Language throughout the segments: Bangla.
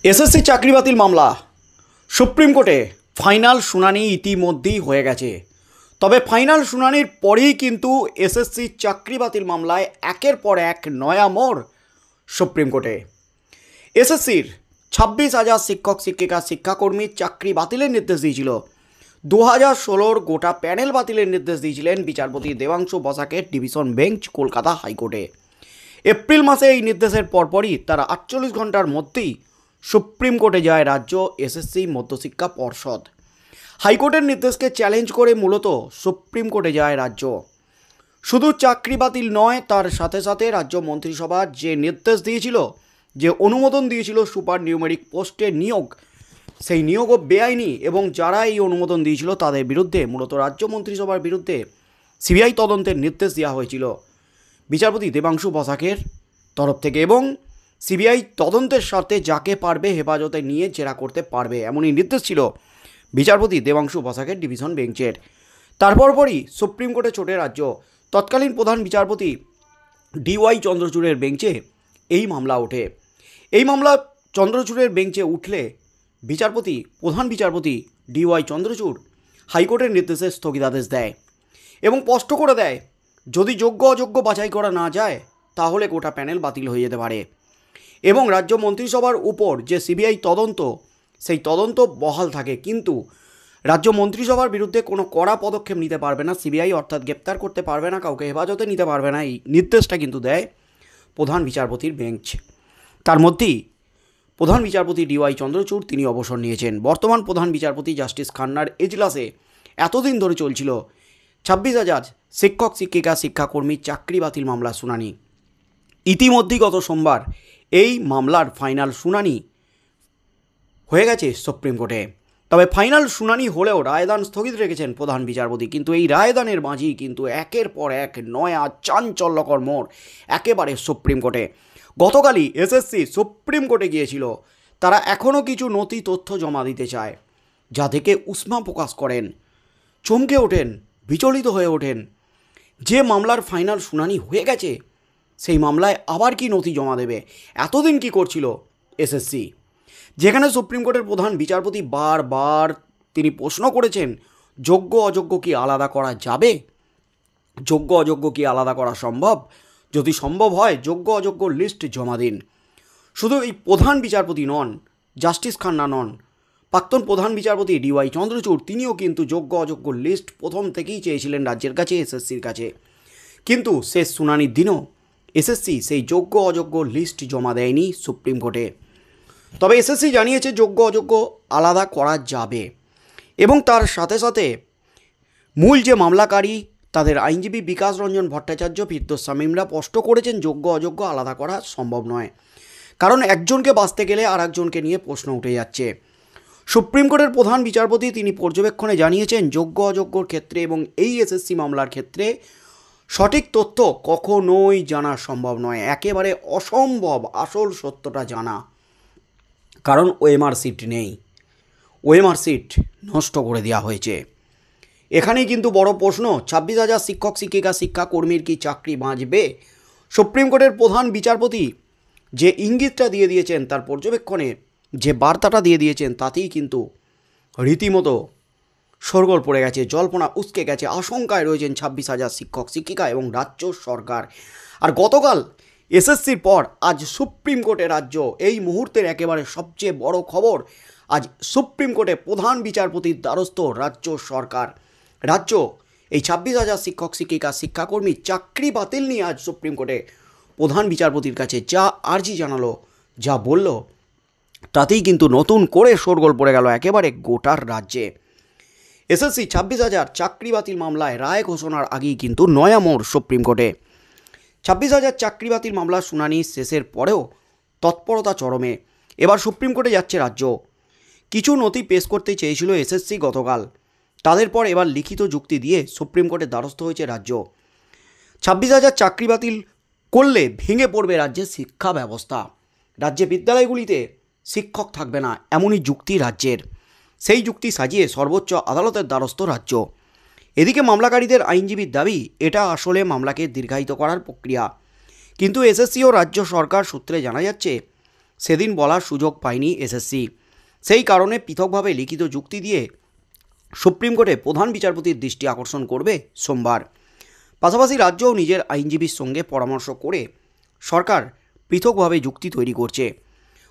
এসএসসি চাকরি বাতিল মামলা সুপ্রিম কোর্টে ফাইনাল শুনানি ইতিমধ্যেই হয়ে গেছে। তবে ফাইনাল শুনানির পরেই কিন্তু এসএসসি চাকরি বাতিল মামলায় একের পর এক নয়া মোড় সুপ্রিম কোর্টে। এসএসসির 26,000 শিক্ষক শিক্ষিকা শিক্ষাকর্মীর চাকরি বাতিলের নির্দেশ দিয়েছিল। 2016 গোটা প্যানেল বাতিলের নির্দেশ দিয়েছিলেন বিচারপতি দেবাংশু বসাকের ডিভিশন বেঞ্চ কলকাতা হাইকোর্টে। এপ্রিল মাসে এই নির্দেশের পরপরই তারা 48 ঘন্টার মধ্যেই সুপ্রিম কোর্টে যায় রাজ্য এসএসসি মধ্যশিক্ষা পর্ষদ। হাইকোর্টের নির্দেশকে চ্যালেঞ্জ করে মূলত সুপ্রিম কোর্টে যায় রাজ্য। শুধু চাকরি বাতিল নয়, তার সাথে সাথে রাজ্য মন্ত্রিসভা যে নির্দেশ দিয়েছিল, যে অনুমোদন দিয়েছিল সুপার নিউমেরিক পোস্টে নিয়োগ, সেই নিয়োগও বেআইনি এবং যারা এই অনুমোদন দিয়েছিল তাদের বিরুদ্ধে মূলত রাজ্য মন্ত্রিসভার বিরুদ্ধে সিবিআই তদন্তের নির্দেশ দেওয়া হয়েছিল বিচারপতি দেবাংশু বসাকের তরফ থেকে। এবং সিবিআই তদন্তের স্বার্থে যাকে পারবে হেফাজতে নিয়ে জেরা করতে পারবে, এমনই নির্দেশ ছিল বিচারপতি দেবাংশু বসাকের ডিভিশন বেঞ্চের। তারপরই সুপ্রিম কোর্টে ছোটে রাজ্য। তৎকালীন প্রধান বিচারপতি ডিওয়াই চন্দ্রচূড়ের বেঞ্চে এই মামলা ওঠে। এই মামলা চন্দ্রচূড়ের বেঞ্চে উঠলে প্রধান বিচারপতি ডিওয়াই চন্দ্রচূড় হাইকোর্টের নির্দেশে স্থগিতাদেশ দেয় এবং স্পষ্ট করে দেয়, যদি যোগ্য অযোগ্য বাছাই করা না যায় তাহলে গোটা প্যানেল বাতিল হয়ে যেতে পারে। এবং রাজ্য মন্ত্রিসভার উপর যে সিবিআই তদন্ত, সেই তদন্ত বহাল থাকে, কিন্তু রাজ্য মন্ত্রিসভার বিরুদ্ধে কোনো কড়া পদক্ষেপ নিতে পারবে না সিবিআই, অর্থাৎ গ্রেপ্তার করতে পারবে না, কাউকে হেফাজতে নিতে পারবে না। এই নির্দেশটা কিন্তু দেয় প্রধান বিচারপতির বেঞ্চ। তার মধ্যেই প্রধান বিচারপতি ডিওয়াই চন্দ্রচূড় তিনি অবসর নিয়েছেন। বর্তমান প্রধান বিচারপতি জাস্টিস খান্নার এজলাসে এতদিন ধরে চলছিল 26,000 শিক্ষক শিক্ষিকা শিক্ষাকর্মীর চাকরি বাতিল মামলা শুনানি। ইতিমধ্যেই গত সোমবার এই মামলার ফাইনাল শুনানি হয়ে গেছে সুপ্রিম কোর্টে। তবে ফাইনাল শুনানি হলেও রায়দান স্থগিত রেখেছেন প্রধান বিচারপতি। কিন্তু এই রায়দানের মাঝেই কিন্তু একের পর এক নয়া চাঞ্চল্যকর মোড় একেবারে সুপ্রিম কোর্টে। গতকালই এসএসসি সুপ্রিম কোর্টে গিয়েছিল। তারা এখনও কিছু নথি তথ্য জমা দিতে চায়, যা থেকে উষ্মা প্রকাশ করেন, চমকে ওঠেন, বিচলিত হয়ে ওঠেন। যে মামলার ফাইনাল শুনানি হয়ে গেছে সেই মামলায় আবার কি নথি জমা দেবে? এতদিন কি করছিল এসএসসি? যেখানে সুপ্রিম কোর্টের প্রধান বিচারপতি বারবার তিনি প্রশ্ন করেছেন, যোগ্য অযোগ্য কি আলাদা করা যাবে? যোগ্য অযোগ্য কি আলাদা করা সম্ভব? যদি সম্ভব হয় যোগ্য অযোগ্য লিস্ট জমা দিন। শুধু এই প্রধান বিচারপতি নন, জাস্টিস খান্না নন, প্রাক্তন প্রধান বিচারপতি ডিওয়াই চন্দ্রচূড় তিনিও কিন্তু যোগ্য অযোগ্য লিস্ট প্রথম থেকেই চেয়েছিলেন রাজ্যের কাছে, এসএসসির কাছে। কিন্তু শেষ শুনানির দিনও এসএসসি সেই যোগ্য অযোগ্য লিস্ট জমা দেয়নি সুপ্রিম কোর্টে। তবে এসএসসি জানিয়েছে যোগ্য অযোগ্য আলাদা করা যাবে এবং তার সাথে সাথে মূল যে মামলাকারী তাদের আইনজীবী বিকাশ রঞ্জন ভট্টাচার্য, ফিরদৌস শামীমরা স্পষ্ট করেছেন যোগ্য অযোগ্য আলাদা করা সম্ভব নয়, কারণ একজনকে বাঁচতে গেলে আর একজনকে নিয়ে প্রশ্ন উঠে যাচ্ছে। সুপ্রিম কোর্টের প্রধান বিচারপতি তিনি পর্যবেক্ষণে জানিয়েছেন যোগ্য অযোগ্যর ক্ষেত্রে এবং এই এসএসসি মামলার ক্ষেত্রে সঠিক তথ্য কখনোই জানা সম্ভব নয়, একেবারে অসম্ভব আসল সত্যটা জানা, কারণ ওএমআর সিট নেই, ওএমআর সিট নষ্ট করে দেওয়া হয়েছে। এখানেই কিন্তু বড় প্রশ্ন, 26,000 শিক্ষক শিক্ষিকা শিক্ষাকর্মীর কি চাকরি বাঁচবে? সুপ্রিম কোর্টের প্রধান বিচারপতি যে ইঙ্গিতটা দিয়ে দিয়েছেন, তার পর্যবেক্ষণে যে বার্তাটা দিয়ে দিয়েছেন, তাতেই কিন্তু রীতিমতো শোরগোল পড়ে গেছে, জল্পনা উস্কে গেছে, আশঙ্কায় রয়েছেন 26,000 শিক্ষক শিক্ষিকা এবং রাজ্য সরকার। আর গতকাল এসএসসির পর আজ সুপ্রিম কোর্টে রাজ্য, এই মুহূর্তের একেবারে সবচেয়ে বড় খবর, আজ সুপ্রিম কোর্টে প্রধান বিচারপতির দ্বারস্থ রাজ্য সরকার। রাজ্য এই 26,000 শিক্ষক শিক্ষিকা শিক্ষাকর্মীর চাকরি বাতিল নিয়ে আজ সুপ্রিম কোর্টে প্রধান বিচারপতির কাছে যা আর্জি জানালো, যা বলল, তাতেই কিন্তু নতুন করে শোরগোল পড়ে গেল একেবারে গোটার রাজ্যে। এসএসসি 26,000 চাকরি বাতিল মামলায় রায় ঘোষণার আগেই কিন্তু নয়া মোড় সুপ্রিম কোর্টে। 26,000 চাকরি বাতিল মামলার শুনানি শেষের পরেও তৎপরতা চরমে। এবার সুপ্রিম কোর্টে যাচ্ছে রাজ্য। কিছু নথি পেশ করতে চেয়েছিল এসএসসি গতকাল, তাদের পর এবার লিখিত যুক্তি দিয়ে সুপ্রিম কোর্টের দ্বারস্থ হয়েছে রাজ্য। 26,000 চাকরি বাতিল করলে ভেঙে পড়বে রাজ্যের শিক্ষা ব্যবস্থা, রাজ্যে বিদ্যালয়গুলিতে শিক্ষক থাকবে না, এমনই যুক্তি রাজ্যের। সেই যুক্তি সাজিয়ে সর্বোচ্চ আদালতের দ্বারস্থ রাজ্য। এদিকে মামলাকারীদের আইনজীবীর দাবি এটা আসলে মামলাকে দীর্ঘায়িত করার প্রক্রিয়া। কিন্তু এসএসসি ও রাজ্য সরকার সূত্রে জানা যাচ্ছে সেদিন বলার সুযোগ পায়নি এসএসসি। সেই কারণে পৃথকভাবে লিখিত যুক্তি দিয়ে সুপ্রিম কোর্টে প্রধান বিচারপতির দৃষ্টি আকর্ষণ করবে সোমবার। পাশাপাশি রাজ্যও নিজের আইনজীবীর সঙ্গে পরামর্শ করে সরকার পৃথকভাবে যুক্তি তৈরি করছে।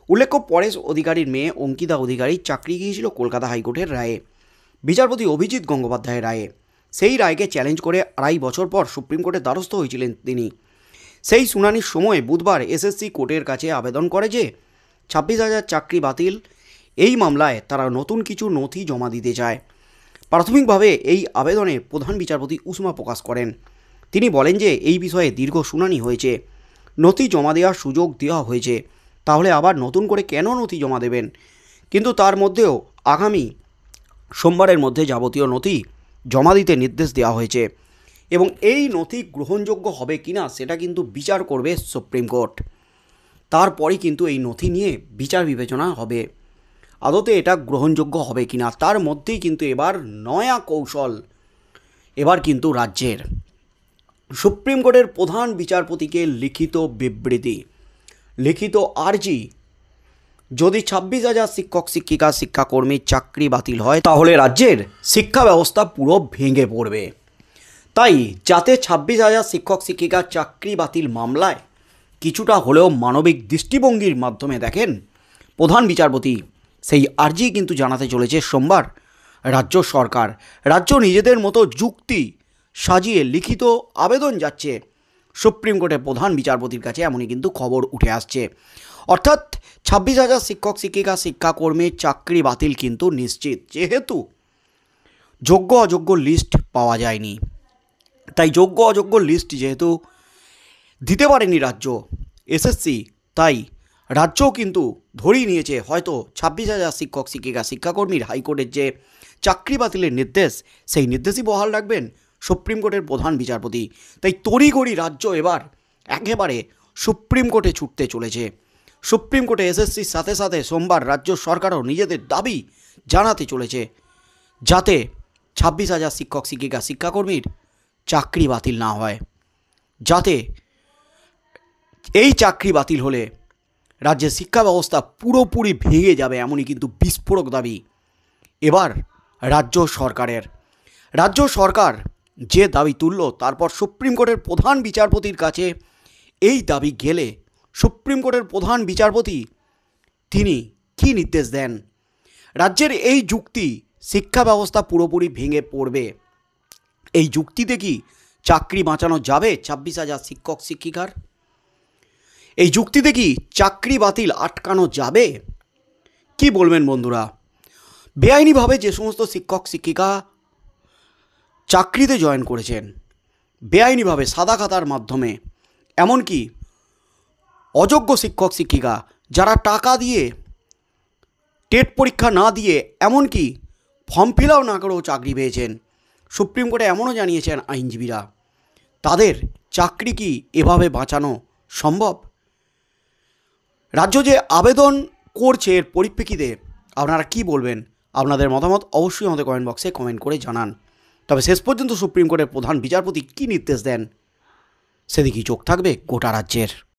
উল্লেখ্য, পরেশ অধিকারীর মেয়ে অঙ্কিতা অধিকারী চাকরি গিয়েছিল কলকাতা হাইকোর্টের রায়ে, বিচারপতি অভিজিৎ গঙ্গোপাধ্যায়ের রায়ে। সেই রায়কে চ্যালেঞ্জ করে 2.5 বছর পর সুপ্রিম কোর্টের দ্বারস্থ হয়েছিলেন তিনি। সেই শুনানির সময় বুধবার এসএসসি কোর্টের কাছে আবেদন করে যে 26,000 চাকরি বাতিল এই মামলায় তারা নতুন কিছু নথি জমা দিতে চায়। প্রাথমিকভাবে এই আবেদনে প্রধান বিচারপতি উষ্মা প্রকাশ করেন। তিনি বলেন যে এই বিষয়ে দীর্ঘ শুনানি হয়েছে, নথি জমা দেওয়ার সুযোগ দেওয়া হয়েছে, তাহলে আবার নতুন করে কেন নথি জমা দেবেন? কিন্তু তার মধ্যেও আগামী সোমবারের মধ্যে যাবতীয় নথি জমা দিতে নির্দেশ দেওয়া হয়েছে এবং এই নথি গ্রহণযোগ্য হবে কিনা সেটা কিন্তু বিচার করবে সুপ্রিম কোর্ট। তারপরই কিন্তু এই নথি নিয়ে বিচার বিবেচনা হবে, আদতে এটা গ্রহণযোগ্য হবে কিনা। তার মধ্যেই কিন্তু এবার নয়া কৌশল এবার কিন্তু রাজ্যের সুপ্রিম কোর্টের প্রধান বিচারপতিকে লিখিত বিবৃতি, লিখিত আর্জি। যদি 26,000 শিক্ষক শিক্ষিকা শিক্ষাকর্মীর চাকরি বাতিল হয় তাহলে রাজ্যের শিক্ষা ব্যবস্থা পুরো ভেঙে পড়বে। তাই যাতে 26,000 শিক্ষক শিক্ষিকার চাকরি বাতিল মামলায় কিছুটা হলেও মানবিক দৃষ্টিভঙ্গির মাধ্যমে দেখেন প্রধান বিচারপতি, সেই আর্জি কিন্তু জানাতে চলেছে সোমবার রাজ্য সরকার। রাজ্য নিজেদের মতো যুক্তি সাজিয়ে লিখিত আবেদন যাচ্ছে সুপ্রিম কোর্টের প্রধান বিচারপতির কাছে, এমনই কিন্তু খবর উঠে আসছে। অর্থাৎ 26,000 শিক্ষক শিক্ষিকা শিক্ষাকর্মীর চাকরি বাতিল কিন্তু নিশ্চিত, যেহেতু যোগ্য অযোগ্য লিস্ট পাওয়া যায়নি। তাই যোগ্য অযোগ্য লিস্ট যেহেতু দিতে পারেনি রাজ্য এসএসসি, তাই রাজ্যও কিন্তু ধরেই নিয়েছে হয়তো 26,000 শিক্ষক শিক্ষিকা শিক্ষাকর্মীর হাইকোর্টের যে চাকরি বাতিলের নির্দেশ, সেই নির্দেশই বহাল রাখবেন সুপ্রিম কোর্টের প্রধান বিচারপতি। তাই তড়িঘড়ি রাজ্য এবার একেবারে সুপ্রিম কোর্টে ছুটতে চলেছে। সুপ্রিম কোর্টে এসএসসির সাথে সাথে সোমবার রাজ্য সরকারও নিজেদের দাবি জানাতে চলেছে যাতে 26,000 শিক্ষক শিক্ষিকা শিক্ষাকর্মীর চাকরি বাতিল না হয়, যাতে এই চাকরি বাতিল হলে রাজ্যের শিক্ষা ব্যবস্থা পুরোপুরি ভেঙে যাবে, এমনই কিন্তু বিস্ফোরক দাবি এবার রাজ্য সরকারের। রাজ্য সরকার যে দাবি তুলল, তারপর সুপ্রিম কোর্টের প্রধান বিচারপতির কাছে এই দাবি গেলে সুপ্রিম কোর্টের প্রধান বিচারপতি তিনি কী নির্দেশ দেন? রাজ্যের এই যুক্তি শিক্ষা ব্যবস্থা পুরোপুরি ভেঙে পড়বে, এই যুক্তিতে কি চাকরি বাঁচানো যাবে 26,000 শিক্ষক শিক্ষিকার? এই যুক্তিতে কি চাকরি বাতিল আটকানো যাবে? কি বলবেন বন্ধুরা? বেআইনিভাবে যে সমস্ত শিক্ষক শিক্ষিকা চাকরিতে জয়েন করেছেন, বেআইনিভাবে সাদা খাতার মাধ্যমে, এমনকি অযোগ্য শিক্ষক শিক্ষিকা যারা টাকা দিয়ে টেট পরীক্ষা না দিয়ে এমনকি ফর্ম ফিল আপ না করেও চাকরি পেয়েছেন, সুপ্রিম কোর্টে এমনও জানিয়েছেন আইনজীবীরা, তাদের চাকরি কি এভাবে বাঁচানো সম্ভব? রাজ্য যে আবেদন করছে এর পরিপ্রেক্ষিতে আপনারা কি বলবেন? আপনাদের মতামত অবশ্যই আমাদের কমেন্ট বক্সে কমেন্ট করে জানান। তবে শেষ পর্যন্ত সুপ্রিম কোর্টের প্রধান বিচারপতি কী নির্দেশ দেন সেদিকেই চোখ থাকবে গোটা রাজ্যের।